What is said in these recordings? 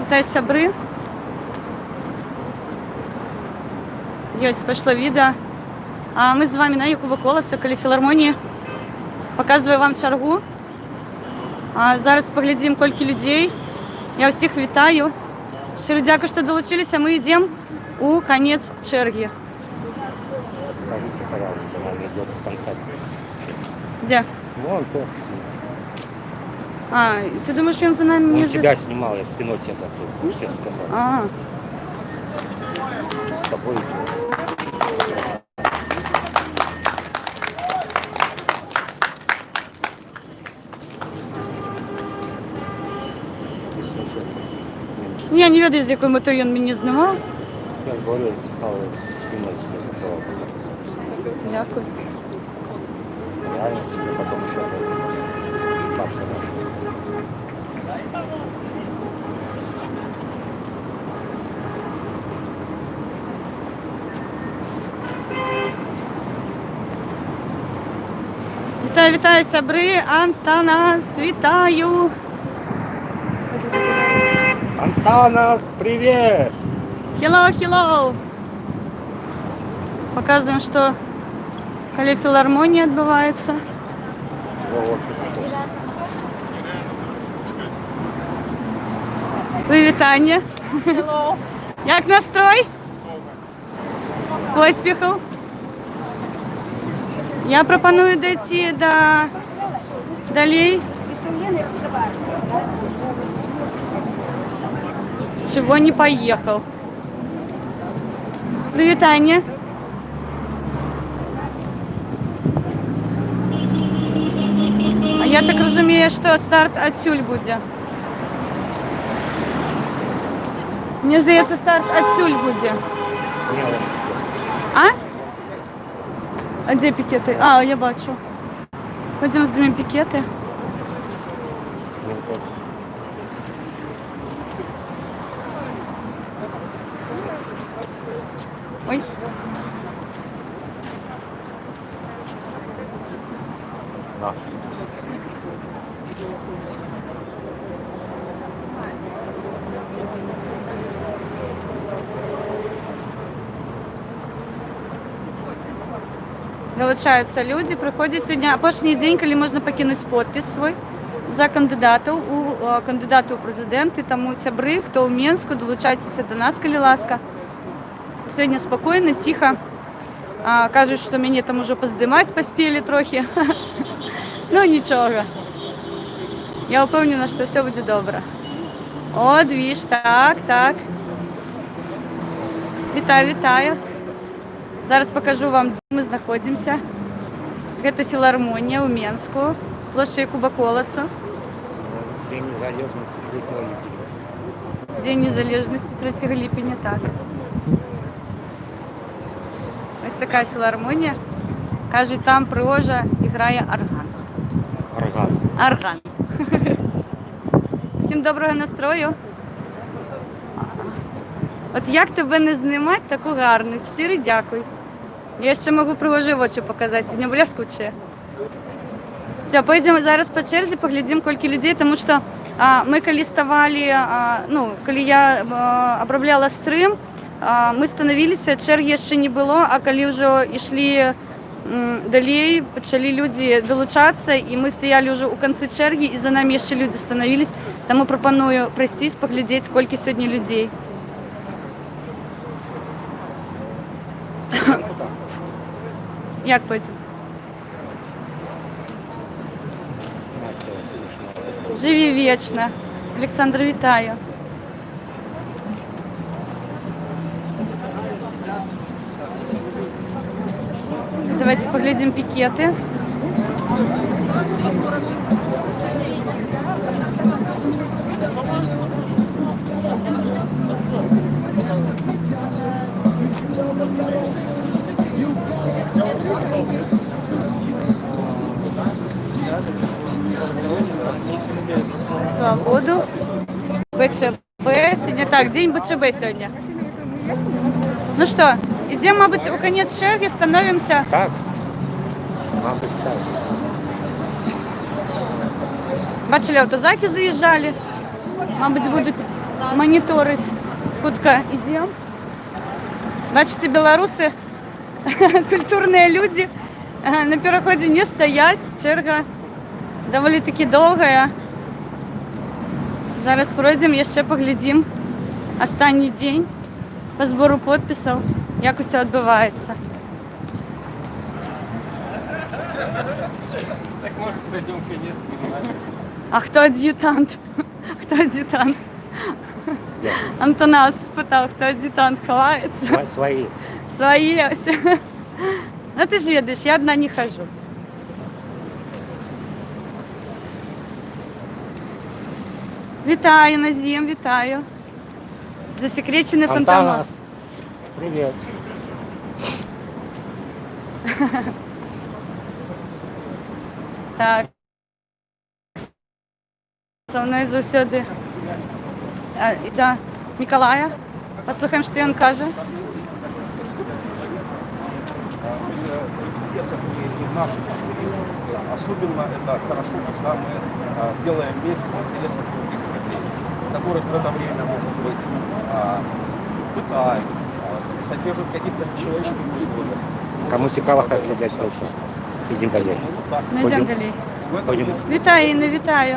Вітаю, сябри. Ось пішло відео. А ми з вами на Якуба Колеса, колі філармонії. Показую вам чергу. Зараз поглядимо, скільки людей. Я всіх вітаю. Щиро дякую, що долучилися. Ми йдемо у кінець черги. Скажите, пожалуйста, он идет с конца. Де? Вон то. Ти думаєш, він за нами Он не тебя снимал, я спиной тебя закрыл. Уж тебе сказал. С тобой идет. Я не ведаю, з якою метою він мені знімав. Я говорю, стал спиной тебе закрывал. Дякую. Реально тебе потом еще бабка наша. Вітаю, вітаю, сябри. Антанас, вітаю. Антанас, привет! Hello, hello. Показуємо, що коли філармонія відбувається. Вот. Привітання. Hello. Як настрой? Поспіхів. Я пропоную дойти далі. Чего не поехал. Привітання. А я так розумію, що старт отсюль буде. Мені здається, старт отсюль буде. А? А де пікети? Я бачу. Пойдемо здимемо пікети. Ой. На. Долучаються люди, приходять сьогодні апошній день, коли можна покинути підпис свій за кандидатів у президенти, тому сябри, хто у Мінську, долучайтеся до нас, коли ласка. Сьогодні спокійно, тихо. Кажуть, що мені там уже поздимати поспіли трохи. Ну нічого. Я впевнена, що все буде добре. О, двіж, так. Вітаю, вітаю. Зараз покажу вам, де ми знаходимося. Це філармонія у Мінську, площа Якуба Колеса. День незалежности 3 липня. День незалежності 3 липня, так. Ось така філармонія. Кажуть, там пригожа і грає орган. Орган. Всім доброго настрою. От як тебе не знімати, таку гарну. Щиро дякую. Я ще можу пригожі очі показати, сьогодні блискучі. Все, поїдемо зараз по черзі, поглядимо, скільки людей, тому що ми коли ставали, коли я обробляла стрим, ми становилися, черги ще не було, а коли вже йшли далі, почали люди долучатися, і ми стояли вже у кінці черги, і за нами ще люди становились, тому пропоную пройтись, поглядіти, скільки сьогодні людей. Як потім? Живі вічно. Олександр, вітаю. Давайте поглядим пикеты. Свободу. БЧБ. Сегодня так, день БЧБ сегодня. Ну что, идем, мабуть, у конец черги, становимся. Так. Мабуть, так. Бачили, автозаки заїжджали. Мабуть, будуть моніторить. Хутка ідемо. Бачите, білоруси, культурні люди, на переході не стоять. Черга доволі таки довга. Зараз пройдемо, ще поглядимо останній день по збору підписів, як усе відбувається. Так может пойдем конец снимать? А хто ад'ютант? Хто ад'ютант? Где? Антонас спитав, хто ад'ютант ховається. Свои. Свої ось. Ну ти ж видиш, я одна не хожу. Вітаю, Назім, вітаю. Засекречений фантомас. Антонас. Привет. Так. Со мною завсюди. Да, Миколая. Послухаємо, що він каже. Интересах и в наших интересах. Особенно это хорошо, когда мы делаем вместе в интересах других людей, которых в это время, может быть, пытают, содержат в каких-то нечеловеческих условиях. Кому цікаво, хай глядять дальше. Идем далі. Так, Не йдемо далі. в этом Пойдем. Вітаю, Інна, вітаю.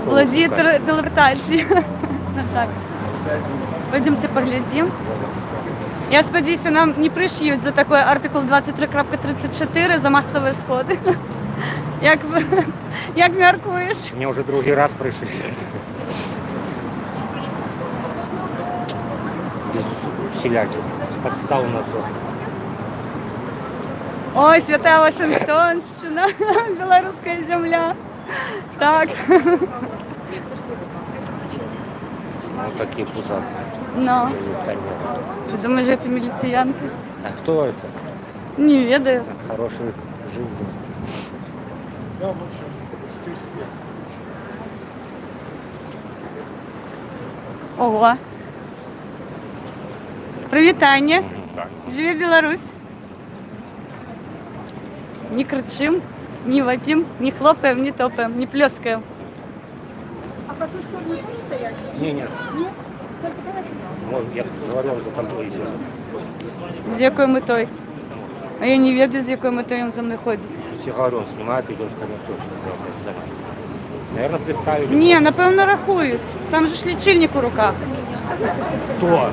Володіє телевертації. Ну так. Пойдемте поглядим. Я сподіваюся, нам не пришьють за такий артикул 23.34 за масові сходи. Як міркуєш? Мне уже другий раз пришли. Всілякі. Подстав на то. Ой, свята Вашингтонщина, білоруська земля. Так. Ну, такие пузатые. Ну, Милиционеры. ти думаєш, це міліціянти? А кто это? Не ведаю. От хорошей жизни. Ого. Привітання. Так. Живе Білорусь. Не кричим, не вопим, не хлопаем, не топаем, не плескаем. А по ту сторону тоже стоять? Не, нет. Нет? Только давай. Вот я говорил, за тобой идет. З якою метою? А я не ведаю, з якою метою він за мною ходить. Я говорю, он снимает, идет в конец. Наверное, представили. Ні, напевно, рахують. Там же ж лічильник у руках. Кто?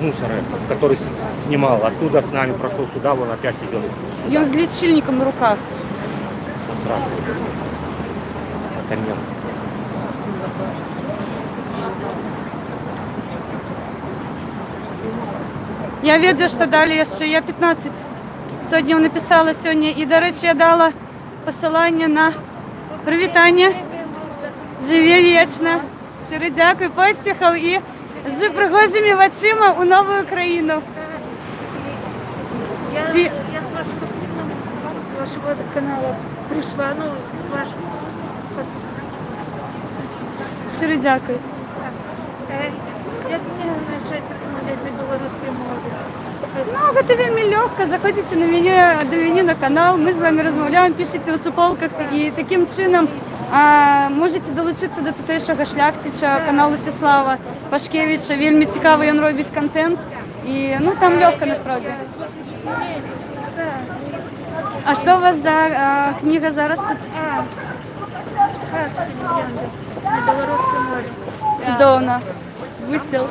Мусор этот, который снимал. Оттуда с нами прошел сюда, вон опять идет сюда. Він з лічильником у руках. Сосрал. Это мем. Я ведаю, що далі ще я 15. Сьогодні написала сьогодні. І, до речі, я дала посилання на привітання. Живі вічно. Щиро дякую, поспіхів і з пригожими очима у нову Україну. Я, Ди- я с вашего канала пришла, ну, ваш... Щиро дякую. Як мені навчать розмовляти на білоруській мові? Ну, це вельми легко. Заходите на меню на канал, ми з вами розмовляємо, пишете у суполках і таким чином можете долучитися до tutejszego шляхтича, каналу Сіслава Пашкевича. Вельми цікаво, він робить контент. І ну там легко насправді. А що у вас за книга зараз тут? Харські легенди на білоруській мові. Чудовно. Висіл.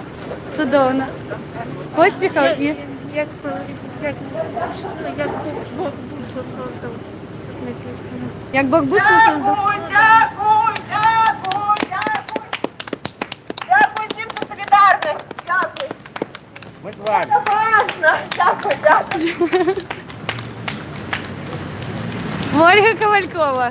Чудовно. Поспіхів і Як Бог бусло создав, написано. як Бог бусло создав. Дякую всім за солідарність. Дякую. Мы с вами. Класно. Дякую, дякую. Ольга Ковалькова.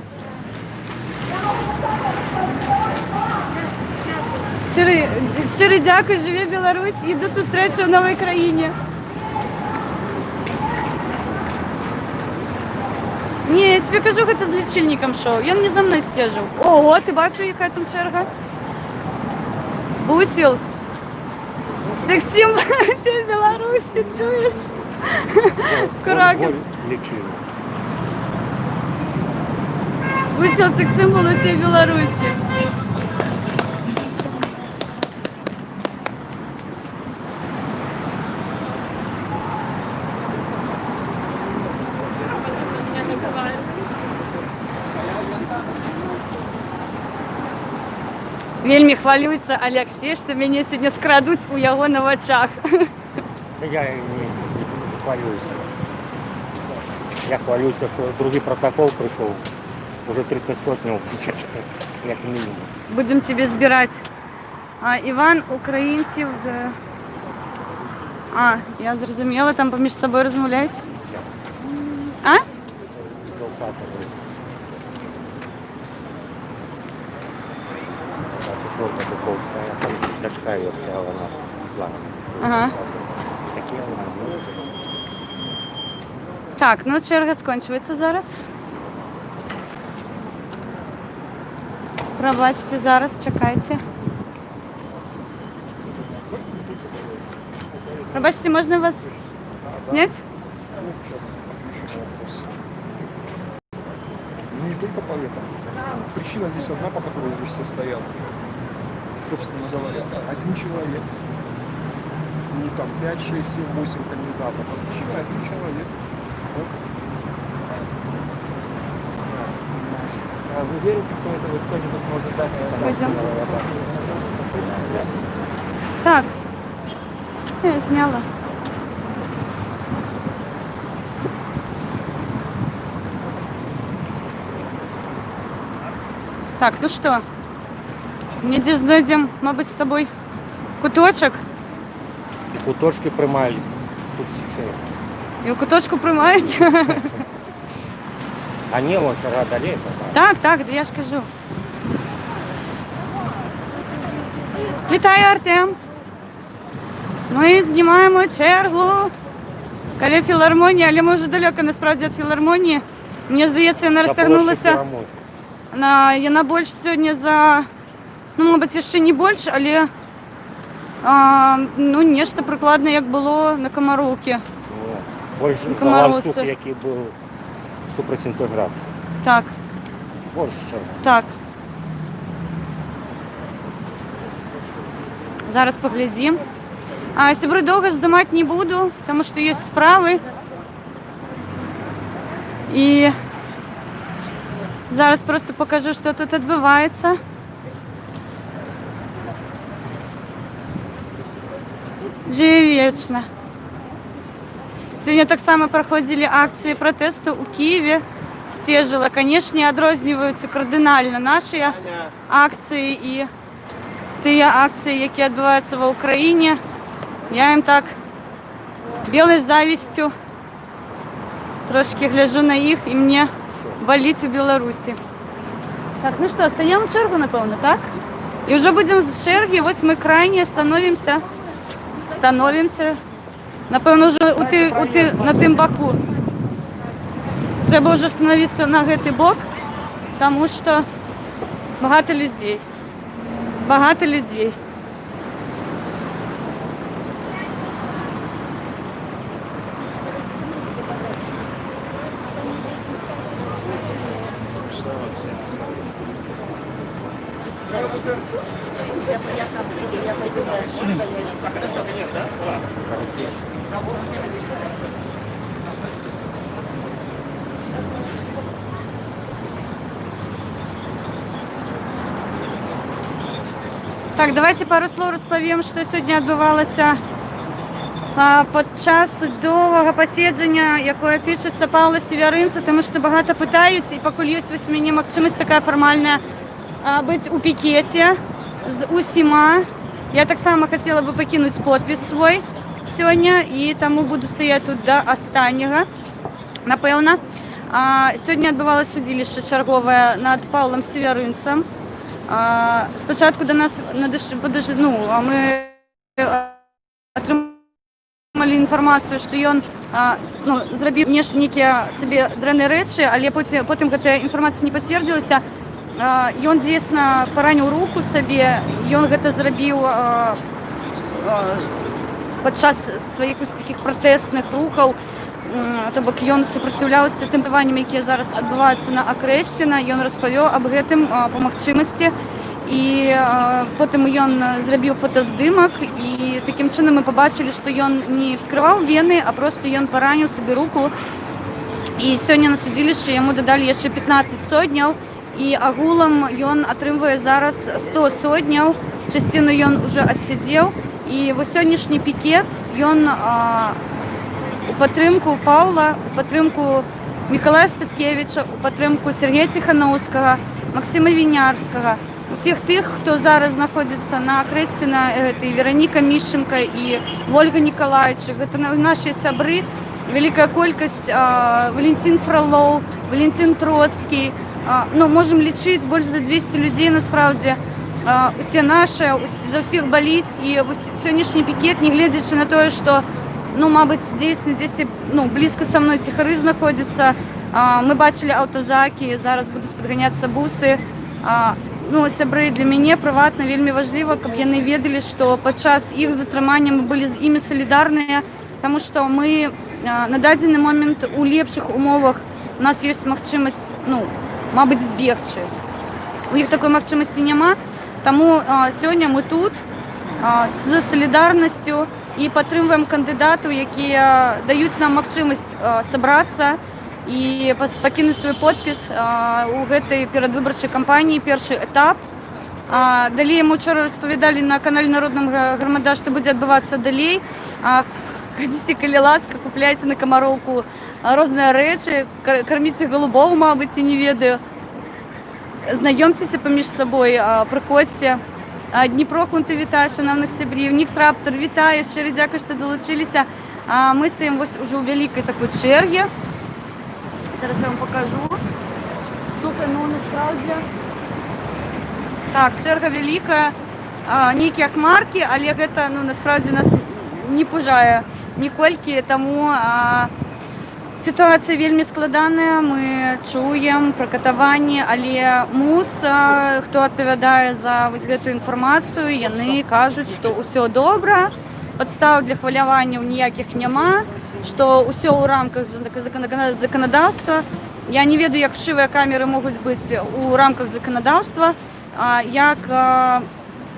Щиро дякую, живі Білорусь і до зустрічі в новій країні. Ні, я тобі кажу, це з лічильником шоу. Він не за мною стежив. Ого, ти бачив, яка там черга? Бусіл. Сексім всій Білорусі, чуєш? Каракас. Лечили. Бусіл, секс-символ усій Білорусі. Вельмі хвалюецца Алексей, што мяне сёння скрадуць у яго на вачах. Да я не хвалюсь. Я хвалюсь, что другой протокол пришел. Уже 30 сотняў, як мінімум. Будем тебе збирать. Іван, українців. Я зрозуміла, там поміж собою розмовляють. А? Дочка ее стояла нас с Ланой. Ага. Такие она. Так, ну черга скончується зараз. Пробачте зараз, чекайте. Пробачте, можна вас снять? Ну, не только по этому. Причина здесь одна, по которой здесь все стоят. Собственно говоря, один человек. Не там 5, 6, 7, 8 кандидатов. А причина один человек. Вот. А вы верите, что это кто-нибудь может дать? Пойдем. Так, я зняла. Так, ну что, недзе знойдем, мабуть, з тобой куточок. Куточки приймають. Тут все. І у куточку приймають. А не, вон шага далі. Так, я ж кажу. Вітаю, Артем. Ми знімаємо чергу біля філармонії, але ми вже далеко насправді від філармонії. Мені здається, вона розтягнулася. Яна більше сьогодні за, ну, мабуть, ще не більше, але ну, нечто прикладне, як було на Комаровці. Більше за Ланцуг, який був супротив інтеграції. Так. Більше чого. Так. Зараз поглядім. Сябри довго здимати не буду, тому що є справи. І зараз просто покажу, що тут відбувається. Живе вічно. Сьогодні так само проходили акції протесту у Києві. Стежила, звісно, відрізняються кардинально наші акції і ті акції, які відбуваються в Україні. Я їм так білою завістю трошки гляжу на їх і мені болить у Білорусі. Так, ну що, стаємо в чергу, напевно, так? І вже будемо з черги, ось ми крайні становимося. Напевно, вже на тим боку. Треба вже становитися на цей бок, тому що багато людей. Багато людей. Так, давайте пару слов розповім, що сьогодні відбувалося під час довгого посідження, яке тішиться Павла Северинця, тому що багато питають, і поки є у мене можливість така формальна бути у пікеті з усіма. Я так само хотіла би покинути підпис свій сьогодні, і тому буду стояти тут до останнього, напевно. Сьогодні відбувалося судилище чергове над Павлом Северинцем. Спочатку до нас ми отримали інформацію, що він зробив внешні собі древні речі, але потім ця інформація не підтвердилася. Він дійсно поранив руку собі, він це зробив під час своїх таких протестних рухів. Тобто він супротивлявся тим питанням, які зараз відбуваються на Окрестіна. Він розповів об цьому по можливості. І потім він зробив фотоздимок, і таким чином ми побачили, що він не вскривав вени, а просто він поранив собі руку. І сьогодні на судилищі йому додали ще 15 сотнів. і агулам ён атрымвае зараз 100 сотняў, частину ён уже адсядзеў, і вось сённяшні пікет ён у падтрымку Паўла, у падтрымку Мікалая Статкевіча, у падтрымку Сергея Ціханаўскага, Максима Вінярскага, усіх тых, хто зараз знаходзіцца на Крэсціна, гэта і Вераніка Мішченка, і Ольга Нікалаевич, гэта наші сябры, вялікая колькасць, Валентин Фролоў, Валентин Троцкі, ну, можам лічыць больш за 200 людзей насправдзе, усе нашыя, за ўсіх баліць, і сённяшні пікет, не гледзячы на тое, што, ну, мабыць, дзейсна дзесьці, ну, блізка са мной ціхары знаходзяцца, мы бачылі аўтазакі, зараз будуць падганяцца бусы, ну, сябры, для мяне прыватна вельмі важліва, каб яны ведалі, што падчас іх затрымання мы былі з імі салідарныя, таму што мы на дадзены момент у лепшых умовах у нас ёсць магчымасць, ну, мабыць, збегчы. У іх такой магчымасці няма, таму сёння мы тут з салідарнасцю і падтрымваем кандыдатаў, якія даюць нам магчымасць сабрацца і пакінуць свой подпіс у гэтай перадвыбарчай кампаніі, першы этап. Далей мы ўчора распавядалі на канале Народнага грамада, што будзе адбывацца далей. Хадзіце, калі ласка, купляйце на Камароўку розныя рэчы, карміце голубоў, мабыць, і не ведаю. Знаёмцеся паміж сабой, прыходзьце. Дніпро Хунты вітае шановных сябрів, Нікс Раптор вітае, шчыра дзякуй, што далучыліся. Мы стаім вось ужо ў вялікай такой чэрге. Зараз я вам покажу. Слухай, ну насправді. Так, чэрга вялікая, нейкія хмаркі, але гэта, ну, насправді нас не пужае ніколькі, таму сітуацыя вельмі складаная, мы чуем пра катаванні, але МУС, хто адпавядае за вось гэтую інфармацыю, яны кажуць, што ўсё добра, падстаў для хваляванняў ніякіх няма, што ўсё ў рамках заканадаўства. Я не ведаю, як вшывыя камеры могуць быць у рамках заканадаўства, як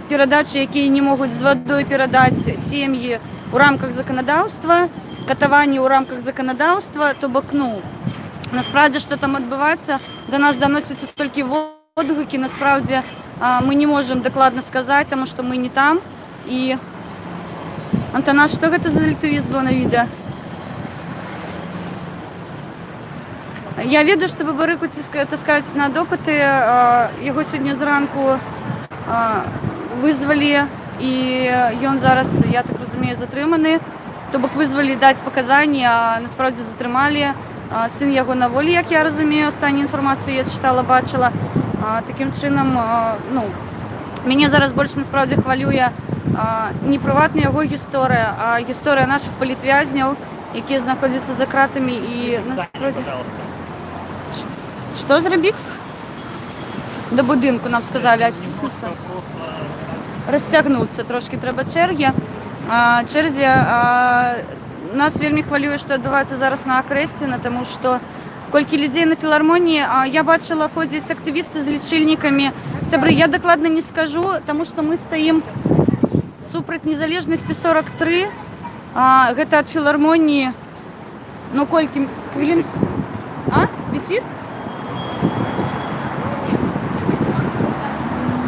перадачы, якія не могуць з вадой перадаць сем'і ў рамках заканадаўства, катаванні ў рамках заканадаўства, то бок, ну, насправді, што там адбываецца, да нас даносяцца толькі водгукі, насправді мы не можам дакладна сказаць, таму што мы не там. І, Антанас, што гэта за рэлятывізм было на відэа? Я ведаю, што Бабарыку таскаюць на допыты, яго сёння зранку вызвалі, і ён зараз, я так разумею, затрыманы. То бок вызвалі даць паказанні, а насправді затрымалі. Сын яго на волі, як я разумею, астатнюю інфармацыю я чытала, бачыла. Такім чынам, ну, мяне зараз больш насправді хвалюе не прыватна яго гісторыя, а гісторыя нашых палітвязняў, якія знаходзяцца за кратамі і насправді... Што зрабіць? До будынку нам сказалі адціснуцца. Расцягнуцца трошкі трэба чэргі. Нас вельмі хвалюе, што адбываецца зараз на Крэсціна, таму што колькі людзей на філармоніі, я бачыла, ходзяць актывісты з лічыльнікамі. Сябры, я дакладна не скажу, таму што мы стаім супраць незалежнасці 43. Гэта ад філармоніі, ну колькі хвілін... Вісіт?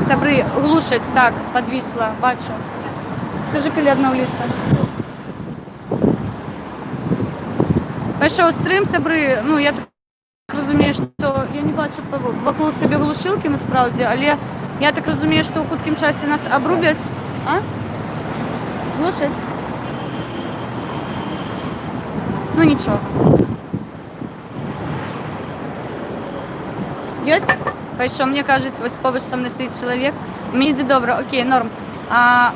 Сябры, глушаць, так, падвісла, бачу. Скажи, калі аднаўлюся. Пайшоў стрым, сябры, ну, я так разумею, што я не бачу вакол сябе глушылкі, насправді, але я так разумею, што ў хуткім часе нас абрубяць. Глушаць? Ну, нічого. Ёсць? Пайшоў, мне кажуць, вось побач са мной стаіць чалавек. Мне ідзе добра, окей, норм.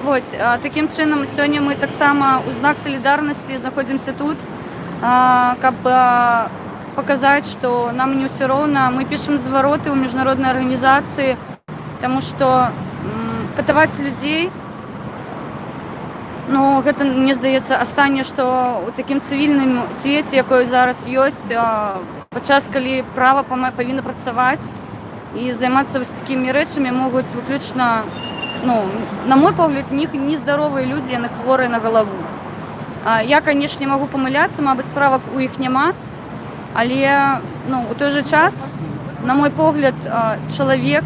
Вось, такім чынам, сёння мы таксама ў знак салідарнасці знаходзімся тут, каб паказаць, што нам не ўсё роўна. Мы пішам звароты ў міжнароднай арганізацыі, таму што катаваць людзей, ну, гэта, мне здаецца, астатняе, што ў такім цывільным свеце, якой зараз ёсць, падчас, калі права павінна працаваць і займацца вось такімі рэчамі, могуць выключна, ну, на мой погляд, нездаровыя людзі, яны хворыя на галаву. Я, канешне, магу памыляцца, мабыць, справак у іх няма, але, ну, у той жа час на мой погляд, чоловік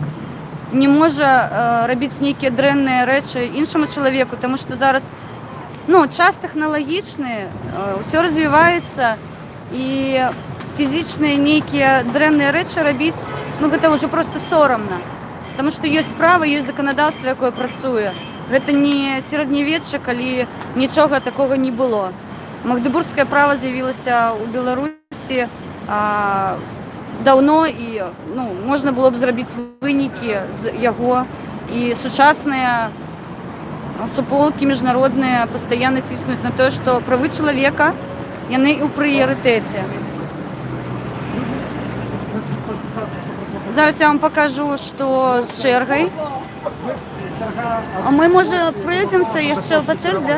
не може робити які дренні речі іншому чоловіку, тому що зараз час технологічний, все розвивається, і фізичні які дренні речі робити, це вже просто соромно. Тому що є право, є законодавство, яке працює. Це не середньовіччя, коли нічого такого не було. Магдебурзьке право з'явилося у Білорусі давно, і можна було б зробити виніки з його. І сучасні суполки міжнародні постійно тиснуть на те, що прави чоловіка вони у пріоритеті. Зараз я вам покажу, що з чергою. А ми, може, пройдемося ще по черзі?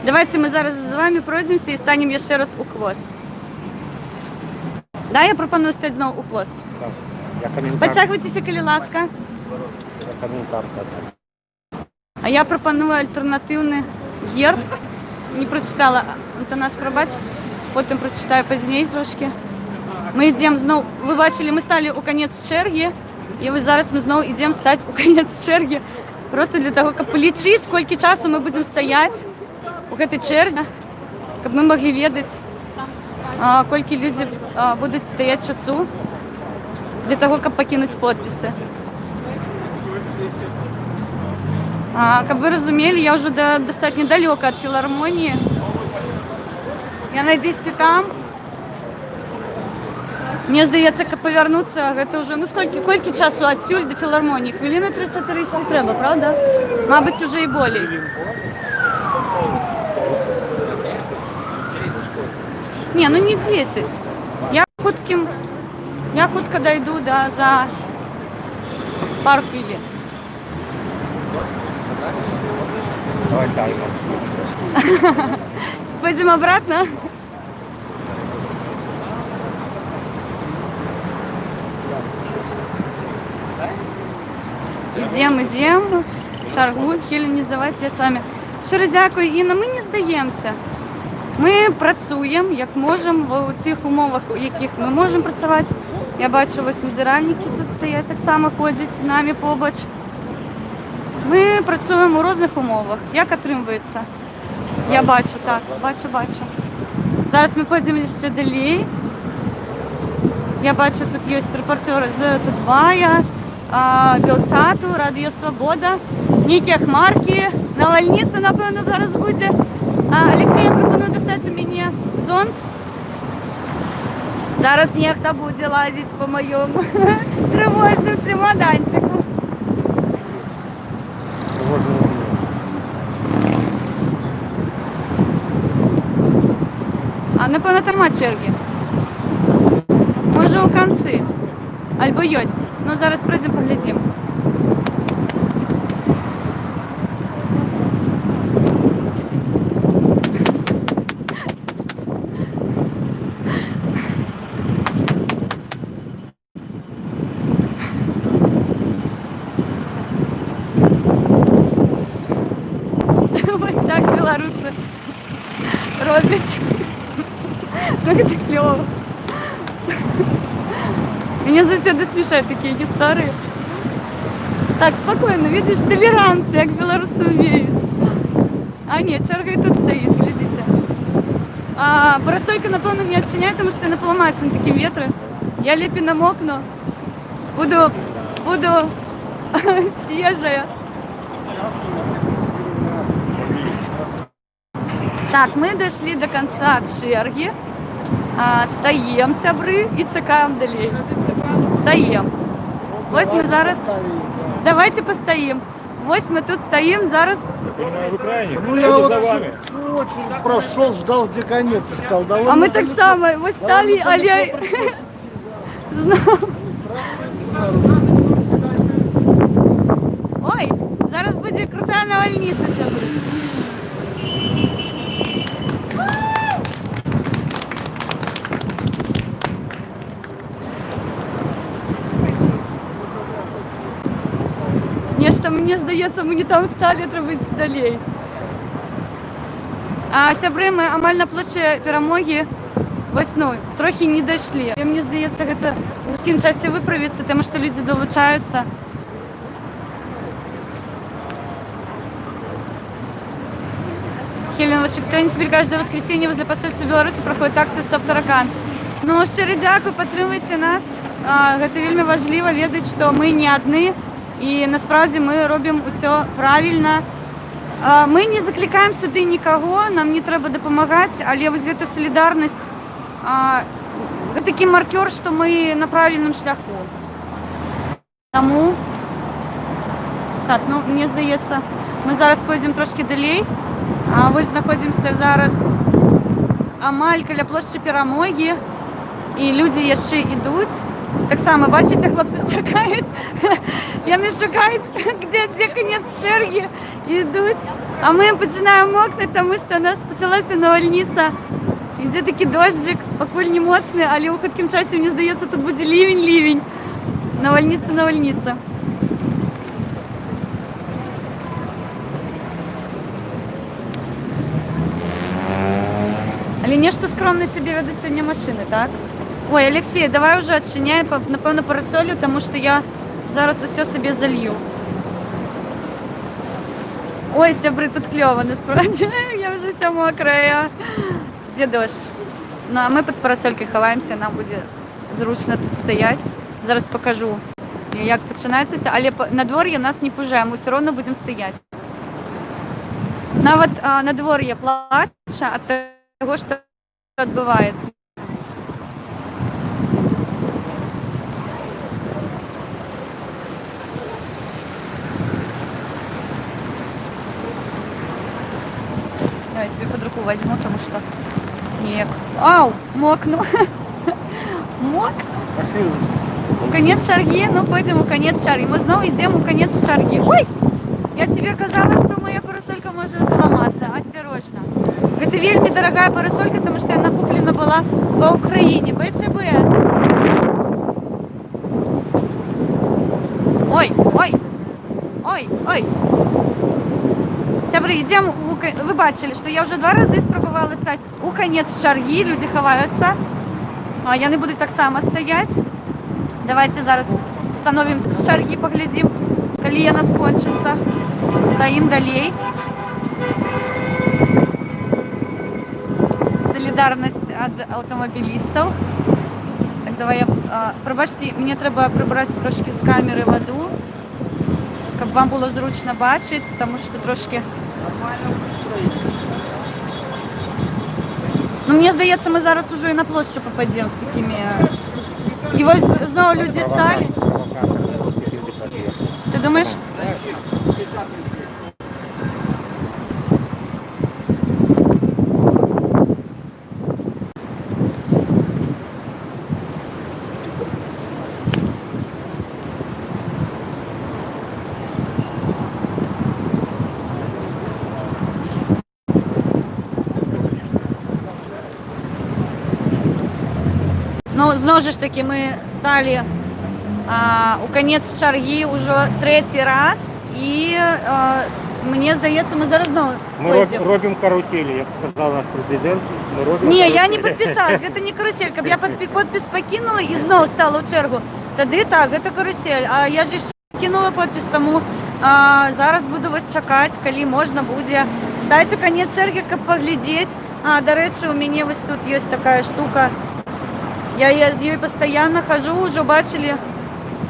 Давайте ми зараз з вами пройдемося і станемо ще раз у хвост. Да, я пропоную стати знову у хвост. Так. Я коментар. Підтягуйтеся, коли ласка. Я коментар. А я пропоную альтернативний герб. Не прочитала, Антонас, пробач. Потім прочитаю пізніше трошки. Ми йдемо знову, ви бачили, ми стали у кінець черги, і зараз ми знову йдемо стати у кінець черги. Просто для того, щоб полічити, скільки часу ми будемо стояти у цій черзі, щоб ми могли відати, скільки людей будуть стояти часу для того, щоб покинути підписи. Как вы разумели, я уже достаточно далеко от филармонии. Я надеюсь, и там. Мне здається, повернутися, це вже, скільки часу відсюль до філармонії? Хвилини 3-4 треба, правда? Мабуть, вже і більше. Ні, не 10. Я хутко дойду за пару хвилин. Давай таймер. Пойдем обратно. Ідемо. Чергу, Хелі, не здавайся, я з вами. Щиро дякую, Інна, ми не здаємося. Ми працюємо, як можемо, в тих умовах, в яких ми можемо працювати. Я бачу, ось назиральники тут стоять, так само ходять з нами побач. Ми працюємо у різних умовах. Як отримується? Я бачу, так, бачу. Зараз ми підемо ще далі. Я бачу, тут є репортери з Тутбая, Белсату, Радіо Свобода, Нікі Хмарки, Навальниця, напевно, зараз буде. Олексій, я пропоную достати мені зонт. Зараз ніхто буде лазити по моєму тривожному чемоданчику. Напевно, там черги. Може, у кінці. Альбо єсть. Ну, зараз прийдемо, поглядимо. Ось так білоруси роблять. Ну, это клево. Меня завсегда смешают такие истории. Так, спокойно, видишь, толерантно, как белорусы умеют. А нет, черга и тут стоит, глядите. Парасолька, напевно, не отчиняет, потому что она поломается на такие ветры. Я лепи намокну. Буду свежая. Так, мы дошли до конца черги. Стоїмо, сябри, і чекаємо далі. Стоїмо. Ось ми зараз... Давайте постоїмо. Ось ми тут стоїмо зараз. В Украине. Ну я вот очень прошел, ждал, где конец, искал. А ми так само, ось стали, але... Ой, зараз буде крута навальниця, сябри. Нечто, мені здається, ми не там стали, треба бути далі. Сябри, ми амаль на площі Перемоги. ось, ну, трохи не дійшли. І мені здається, це в таким часі виправиться, тому що люди долучаються. Хелен, в Вашингтоне теперь каждое воскресенье возле посольства Беларуси проходит акция «Стоп таракан». Ну, щиро дякую, підтримуйте нас. Це вельми важливо ведати, що ми не одні і насправді ми робимо все правильно. Ми не закликаємо сюди нікого, нам не треба допомагати, але ось ця солідарність – це такий маркер, що ми на правильному шляху. Тому, так, ну, мені здається, ми зараз поїдемо трошки далі. Ось знаходимося зараз амаль каля площі Перемоги, і люди ще йдуть. Так само, бачите, хлопці чекають, вони шукають, де кінець черги, і йдуть. А ми починаємо мокнути, тому що у нас почалася навальниця. Іде такий дощик, покуль не моцний, але у короткому часі, мені здається, тут буде ливень. Навальниця. Але нечто скромне собі ведуть сьогодні машини, так? Ой, Олексій, давай вже відчиняй, напевно, парасолю, тому що я зараз усе собі залью. Ой, сябри, тут кльово, насправді. Я вже вся мокрая. Де дощ? Ну, а ми під парасолькою ховаємося, нам буде зручно тут стояти. Зараз покажу, як починається, але надвор'я нас не пужає, ми все одно будемо стояти. Навіть надвор'я плаче від того, що відбувається. Я тебе под руку возьму, потому что нет. Ау, мокну. Мокну. У конец Шарги, ну пойдем у конец Шарги. Мы снова идем у конец Шарги. Ой, я тебе казала, что моя парасолька может ломаться. Осторожно. Это вельми дорогая парасолька, потому что она куплена была по Украине. БЧБ. Ой, ой, ой, ой. Сябри, йдемо, ви бачили, що я вже 2 рази спробувала стати у конець Шарги, люди ховаються. Я не буду так само стояти. Давайте зараз становимося з Шарги, поглядим, коли яна скончиться. Стоїмо далі. Солідарність від автомобілістів. Так, давай я, пробачте, мені треба прибрати трошки з камери воду, щоб вам було зручно бачити, тому що трошки... Ну, мені здається, ми зараз уже і на площу попадемо з такими... І ось знову люди стали. Ти думаєш? Ну, знову ж таки, ми стали у конець Шарги вже 3-й раз, і мені здається, ми зараз знову Ми робимо каруселі, як сказав наш президент. Ми робимо Ні, каруселі. я не підписалась, це не карусель. Коли я підпис покинула і знову стала в чергу, тоді так, це карусель. А я ж ще кинула підпис, тому зараз буду вас чекати, коли можна буде стати у конець черги, поглядіти. До речі, у мене ось тут є така штука. Я з нею постійно хожу, вже бачили.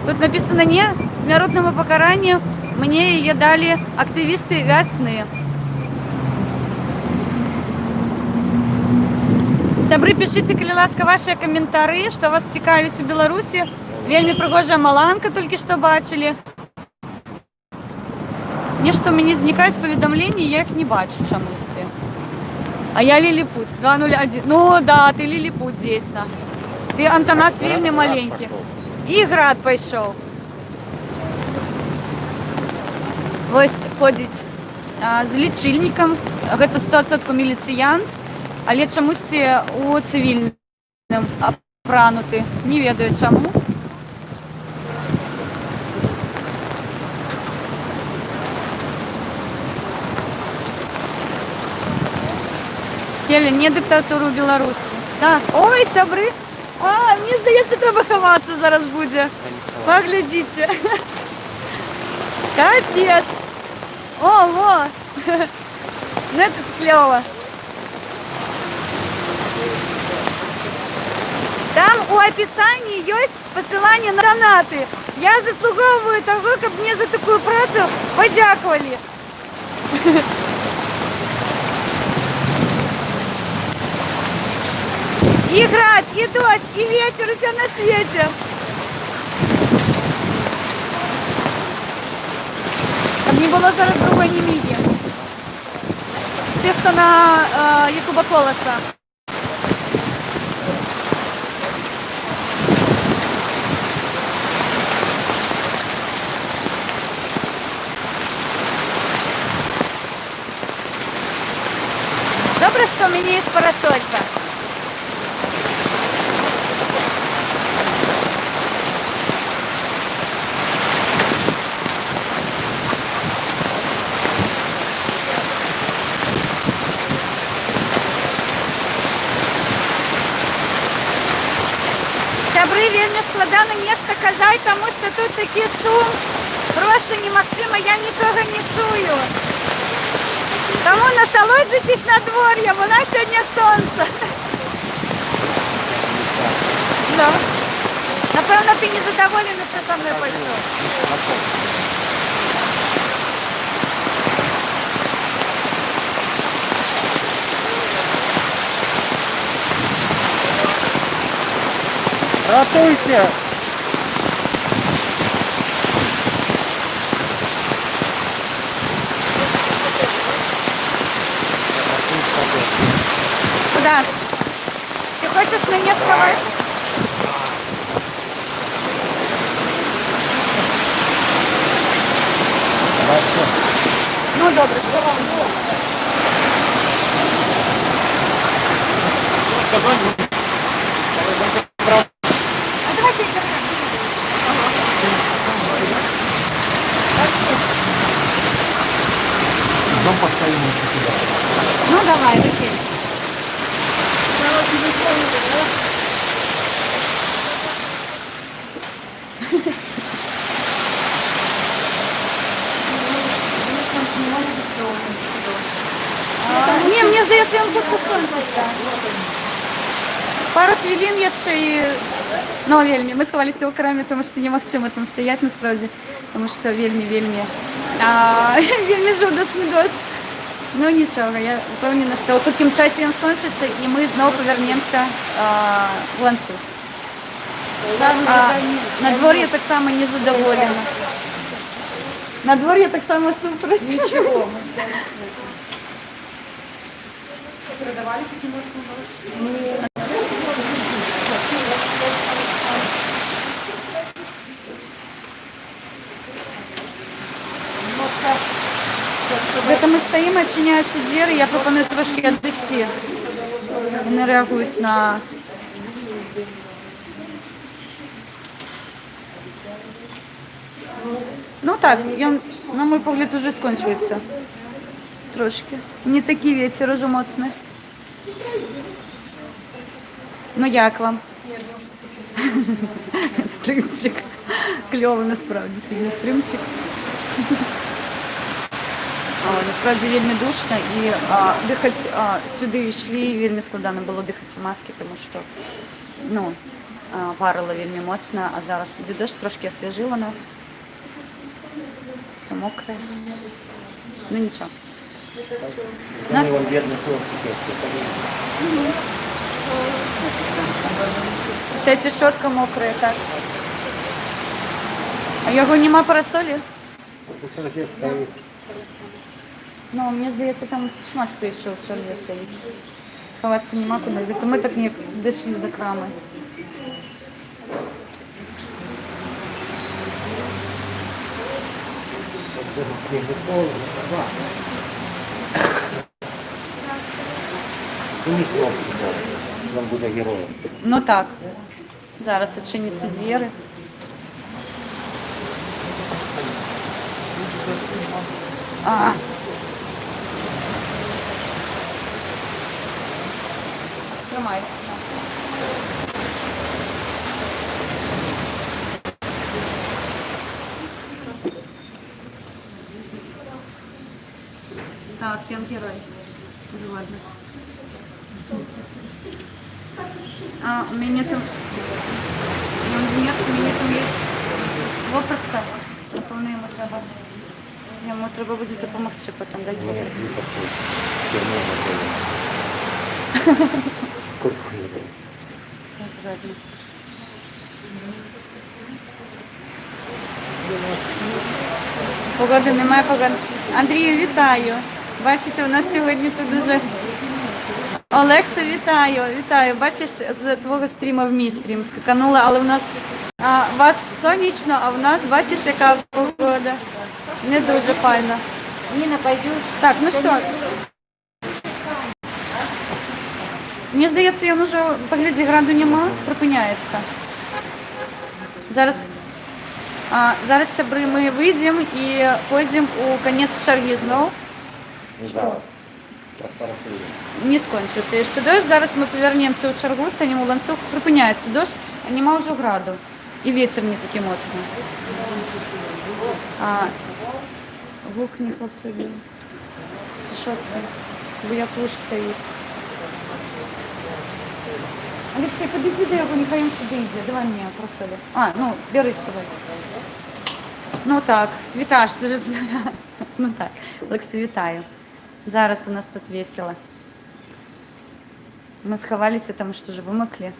Тут написано «Не смертному покаранню». Мне ее дали активисты весны. Сябры, пишите, коли ласка, ваши коментари, що вас цікавить у Білорусі. Вельми пригожа Маланка тільки що бачили. Нечто мені зникають повідомлення, я їх не бачу чомусь. А я Лилипут, 201. Ну да, ты Лилипут, дійсно. Ти Антонас вельми маленький. І град пішов. Ось ходить з лічильником, це 100% міліціян, але чомусь у цивільному апранути. Не ведаю чому. Хелен, не диктатуру Білорусі. Так, ой, сябри. А, мені здається, треба ховатися зараз буде. Поглядіть. Капець. Ого. Не тут кльово. Там у описании есть посилання на донати. Я заслуговую того, щоб мені за таку працю подякували. И град, и дождь, и ветер, и все на свете. Там не було зараз другої Неміді. Тих, хто на Якуба Колоса. Добре, що у мене є парасолька. Сябры, вельмі складана нешта казаць, тому що тут такий шум, просто немагчыма, я нічого не чую. Тому насолоджуйтесь надвор'ям, у нас сьогодні сонце. Да. Напевно, ти не задоволений, що со мною пішов. Ратуйте! Куда? Ти хочеш мене сховати? Ну добре, сховаємо. А давайте я Дом поставим сюда. Ну давай, окей. Ні, мені здається, він тут кончиться. Пару хвилин є ще і... Ну, вельмі. Ми сховалися окремі, тому що немагчыма там стояти насправді. Тому що вельмі жудасний дощ. Ну нічого, я впевнена, що у таким часі він скончиться і ми знову повернемося в ланцюг. Надвор'я так само незадоволено. Надвор'я так само супер. Нічого. Продавали таким образом? Ми стоїмо, відчиняються двері, я пропоную трошки відвести. Вони реагують на... Ну так, він, на мій погляд, уже скончується. Трошки. Не такий вітер уже моцний. Ну як вам? Стримчик. Кльовий насправді сьогодні стримчик. Насправді вельми душно і дихати сюди йшли, вельми складно було дихати у маски, тому що ну, парило вельми моцно, а зараз іде дощ, трошки освіжило нас. Все мокре. Ну нічого. Нас... Вся тішотка мокрая, так. А його нема парасолі? Ну, мені здається, там шмат хто йшов в черзі стоїть. Сховатися нема куди. Зато ми так не дійшли до крами. Він буде героєм. Ну так. Зараз відчиняться двері. Тримай. Так, пен-герой. Згодна. А, у меня там... Нет, у меня там есть вопратка. Напевно, йому треба. Йому треба буде допомогти потім дати Ну, вопратку. не такой. Черный такой. Куртку не даю. Згодна. Погоди немає, погоди. Андрію, вітаю. Бачите, у нас сьогодні тут дуже... Олексо, вітаю, вітаю. Бачиш, з твого стріму в мій стрім скаканула, але в нас у вас сонячно, а в нас, бачиш, яка погода. Не дуже файна. Ніна, пойдеш? Так, ну що? Мені здається, він уже, погляді, граду нема, припиняється. Зараз сябри, ми вийдемо і пойдемо у кінець черги знову. Да. Сейчас пару хвилин. Не скончився ще дощ. Зараз ми повернемося у чергу, станемо у ланцюг. Припиняється дощ, а нема вже граду. І вітер не такий моцний. Гукні хлопцеві. Це що таке? Бо як луж стоїть. Алексей, подойди до його, нехай він сюди йде. Давай мені просили. Ну, бери з собою. Ну так, віташ. Ну так, Олексій, вітаю. Зараз у нас тут весело. Ми сховалися, тому що вже вимокли.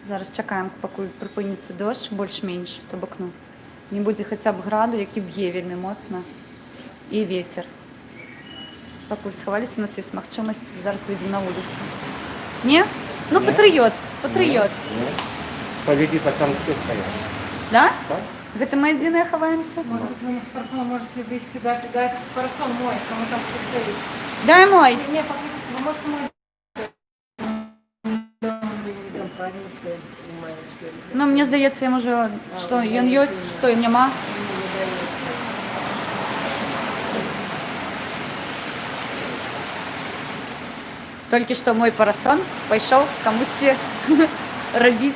Зараз чекаємо, поки припиниться дощ, більш-менш, тобто окно. Не буде хоча б граду, який б'є вельми моцно. І вітер. Поки сховалися, у нас є можливість, зараз вийдемо на вулицю. Ні? Ну, Ні. патріот. Нет. Впереди там все стоят. Да? Да? Гэта мы одиные ховаемся? Может быть, вы с парасоном можете вывести, дать парасон мой, кому там стоит. Дай мой. Не, покажите, вы можете мой. Ну, мені здається, може, що він є, що і нема. Тільки що мой парасон пішов комусь робити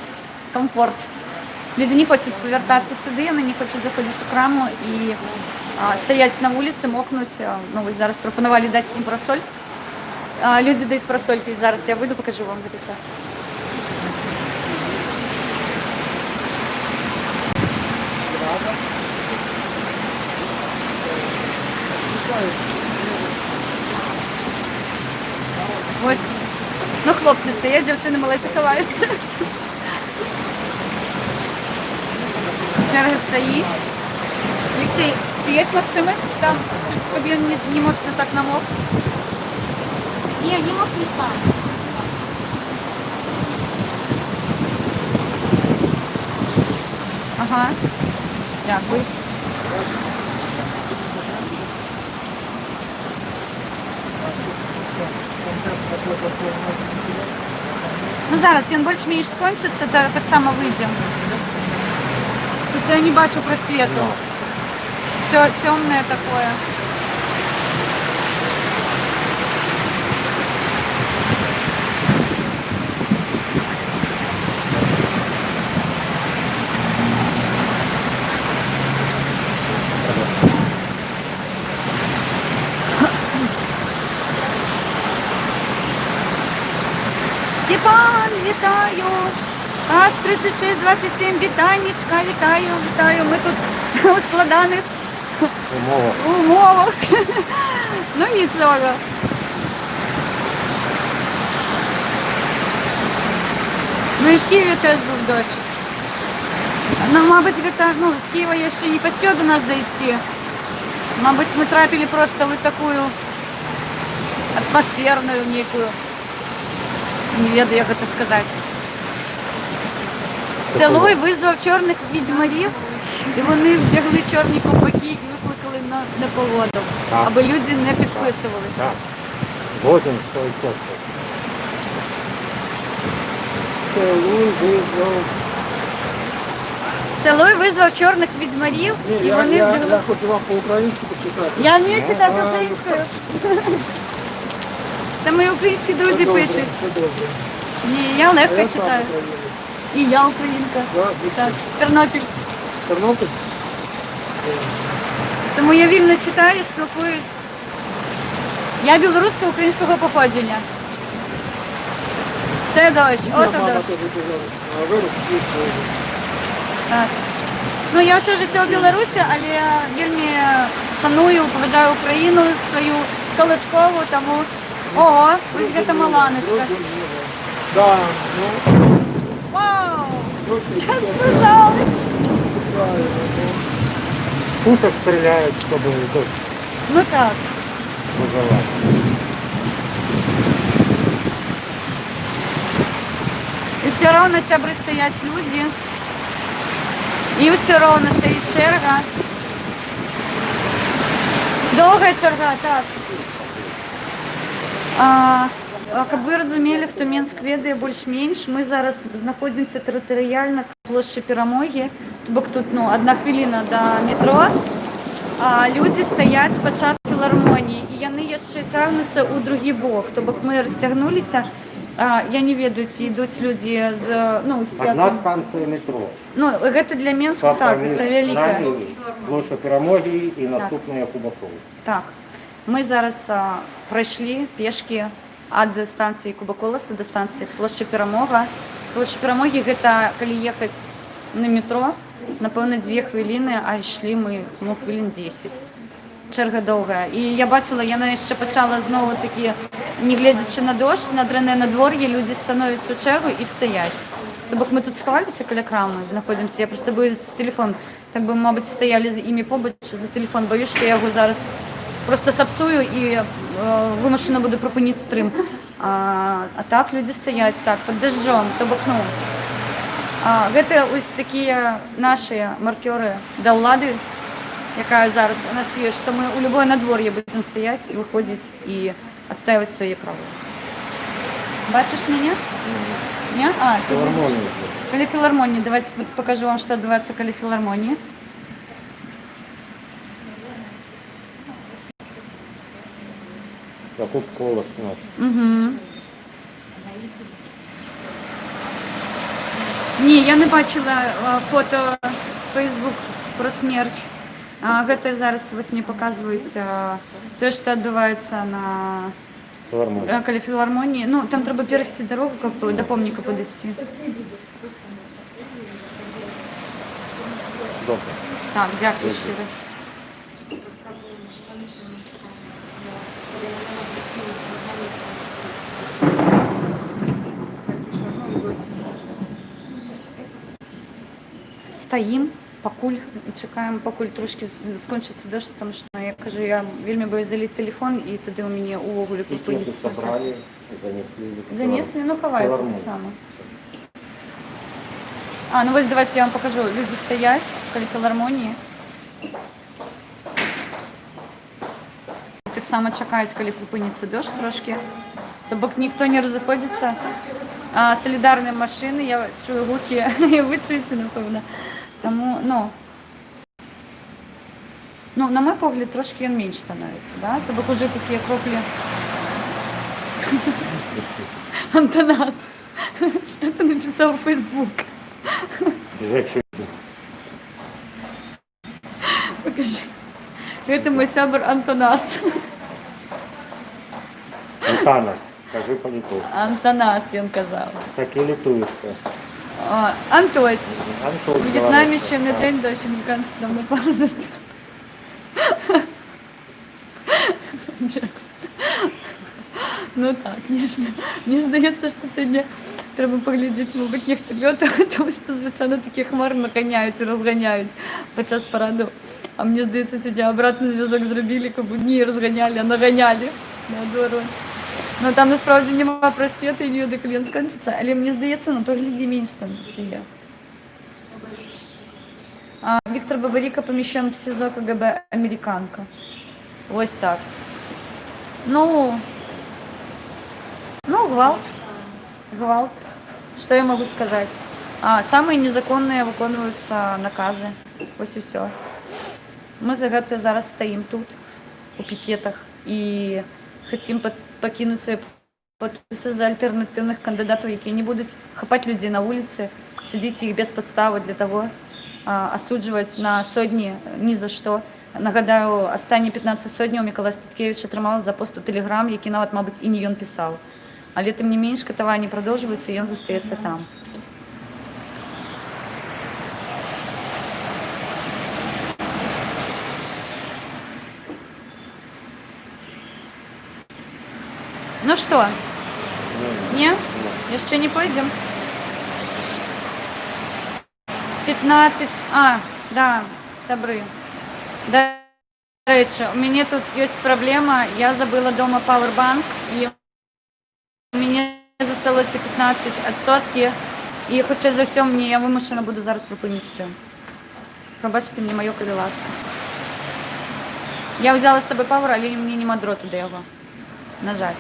комфорт. Люди не хочуть повертатися сюди, вони не хочуть заходити у краму і стоять на вулиці, мокнуть. Ну, ось зараз пропонували дати їм парасоль. Люди дають парасольки. Зараз я вийду, покажу вам це. Ось, ну, хлопці стоять, дівчини маленькі ховаються. Черга стоїть. Олексій, чи є можливість там, щоб він не моцно так намок? Ні, не мокни сам. Ага, дякую. Ну зараз він більш-менш скончиться, так само вийдемо. Тут я не бачу просвету. Все темное такое. Степан, вітаю! АЗ 3627, вітанечка, вітаю, вітаю. Ми тут у складаних умовах. Ну нічого. Ну і в Києві теж був дощ. Ну, мабуть, ну, з Києва я ще не поспів до нас дойти. Мабуть, ми трапили просто в таку атмосферну некую. Не веду, як це сказати. Цілой визвав чорних відьмарів, і вони вдягли чорні ковпаки і викликали на непогоду, аби люди не підписувалися. Так. Годен стоїть просто. Цілой визвав чорних відьмарів, і вони вдягли... Я хочу вам по-українськи почитати. Я вмію читати українською. Це мої українські друзі пишуть. Все добре. Ні, я легко Я сам читаю. українець. І я українка. Да, звідки? Так, Тернопіль. Тернопіль? Тому я вільно читаю, спілкуюсь. Я білоруського українського походження. Це дощ, Мама ото дощ. теж казала. А ви російською. Так. Ну, я все життя в Білорусі, але я вельми шаную, поважаю Україну, свою колискову, тому... Ого, ось це Маланочка. Да, ну, Вау! трошки Я спужалась. правильно. Пушек стреляют, чтобы дождь Ну так. вызывать. І все равно сябри стоять люди. І все равно стоїть черга. Довга черга, так. Каб ви розуміли, хто Мінськ ведає більш-менш, ми зараз знаходимося територіально на площі Перемоги, тобто тут 1 хвилина до метро, а люди стоять спочатку філармонії, і вони ще тягнуться у другий бок, тобто ми розтягнулися, я не ведаю, ці йдуть люди з, Одна станция метро. це для Мінська, так, це велике. Площадь Перемоги і наступна Кубакова. Так, ми зараз пройшли пішки від станції Кубаколеса до станції площі Перемога. Площа Перемоги – це коли їхати на метро, напевно, 2 хвилини, а йшли ми хвилин 10. Черга довга. І я бачила, я ще почала знову таки, не глядячи на дощ, на дрене надвор'я, люди становляться у чергу і стоять. Тобто ми тут сховалися біля краму, знаходимося. Я просто боюсь телефон, так би, мабуть, стояли за ім'я побач, за телефон, боюсь, що я його зараз просто сапсую і вимушена буду припинити стрим. А так люди стоять, так, під дождем, тобто, це ось такі наші маркери до влади, яка зараз у нас є, що ми у будь-якому надвор'ї будемо стояти і виходити і відстоювати свої права. Бачиш мене? Ні? Ти Филармония. Коли филармонии, давайте покажу вам, что отбывается коли филармонии. А тут колос у нас. Угу. Ні, я не бачила фото Facebook про смерч. Гэта зараз ось мені показується те, що відбувається на Филармония. коли філармонії. Ну, там треба перейти дорогу, до помника подойти. Добре. Так, дякую щиро. Стоїм, покуль, чекаємо, покуль трошки скончиться дощ, тому що я кажу, я вельми боюсь залити телефон, і тоді у мене у оголі Пикеты собрали, занесли. Занесли, ну ховаються так само. Ну ось давайте я вам покажу. Люди стоять в філармонії. Так само чекають, коли припиниться дощ трошки. Тобто ніхто не розходиться. Солідарні машини, я чую гуки, і ви чуєте, напевно. Тому, на мой погляд, трошки він менше становиться, да? Тобто вже такі кроплі. Антонас, что ты написал в Facebook? Покажи. Это мой сябр Антонас. Антанас, кажи по-литовски. Антонас, він казав. Сакелитуешка. Антось. Антон. В В'єтнамі ще не день дощ, американці там не парзаться. Джекс. Ну так, звісно. Мені здається, що сьогодні треба поглядіти, мабуть, вертольотів, тому що, звичайно, такі хмари наганяють і розганяють під час параду. А мені здається, сьогодні обратний зв'язок зробили, як не розганяли, а наганяли на дорогу. Ну там насправді немає просвіту і ні, коли він скінчиться, але мені здається, погляді менше там стає. Віктор Бабаріка поміщен в СІЗО КГБ «Американка». Ось так. Гвалт. Гвалт. Что я могу сказать? Самые незаконные виконуються накази. Ось і все. Ми за це зараз стоїмо тут, у пікетах, і хочемо покинути свої подписи за альтернативних кандидатів, які не будуть хапати людей на вулиці, сидіти їх без підстави для того, осуджувати на сотні ні за що. Нагадаю, останні 15 сотень Микола Статкевич отримав за пост у Телеграм, який навіть, мабуть, і не він писав. Але тим не менш, катування продовжуються, і він зостається там. Ну что? Не? Еще не пойдем? 15. Да, сябры. До речі, у меня тут есть проблема. Я забыла дома пауэрбанк, и у меня засталося 15%. І хоча за все мені, я вимушена буду зараз припинити стрім. Пробачте мені мою ласка. Я взяла з собою пауэр, але мені нема дроту до його. На жаль.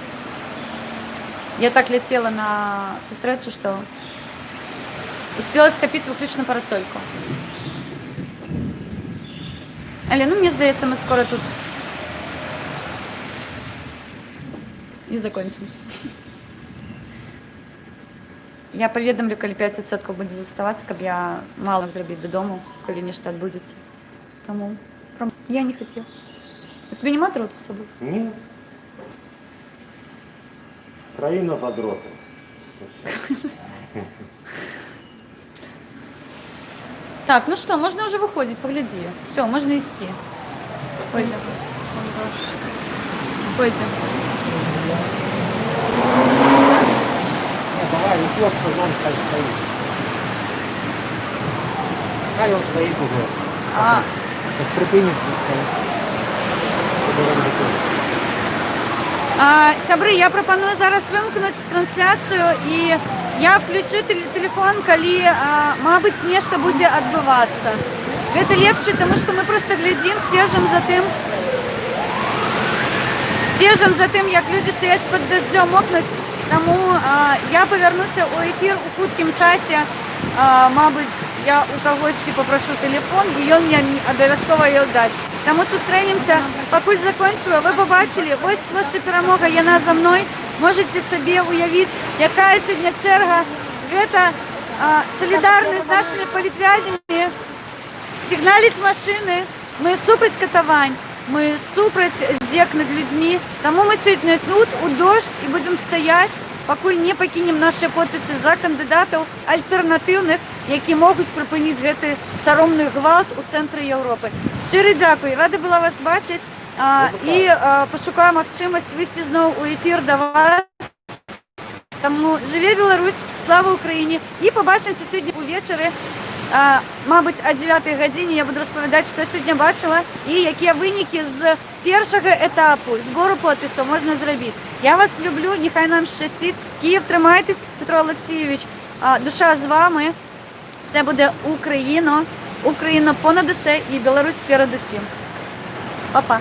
Я так летела на зустрічу, що успела схопити виключно парасольку. Але, ну, мені здається, ми скоро тут і закінчимо. Я повідомлю, коли 5% буде заставатися, щоб я мало зробити додому, коли нічого відбудеться. Тому я не хотіла. У тебе нема дроту з собою? Ні. Країна за дротом. Так, ну что, можно уже выходить, погляди. Все, можно идти. Пойдем. Пойдем. Давай, і хлопці, нам хай стоїть. Хай он стоїть уже. Так припиніть. Сябри, я пропоную зараз вимкнути трансляцію і я включу телефон, коли, мабуть, нечто буде відбуватися. Це легше, тому що ми просто глядимо, стежимо за тим, як люди стоять під дождем, мокнуть. Тому я повернуся у ефір у хуткім часі. Мабуть, я у когось попрошу телефон, і він мені обов'язково його дасть. Тому зустрінемося, поки закінчую. Ви побачили, ось площа Перемога, вона за мною. Можете собі уявити, яка сьогодні черга. Це солідарність з нашими політв'язнями. Сигналять машини. Ми супроть катувань, ми супроть здек над людьми. Тому ми сьогодні тут у дощ і будемо стояти, поки не покинемо наші підписи за кандидатів альтернативних, які можуть припинити цей соромний гвалт у центрі Європи. Щиро дякую, рада була вас бачити. І пошукаю можливість вийти знову у ефір до вас. Тому живе Білорусь, слава Україні. І побачимося сьогодні увечері. Мабуть, о 9 годині я буду розповідати, що я сьогодні бачила і які виники з першого етапу збору підписів можна зробити. Я вас люблю, нехай нам щастить. Київ, тримайтесь, Петро Олексійович, душа з вами. Все буде Україна понад усе і Білорусь перед усім. Па-па.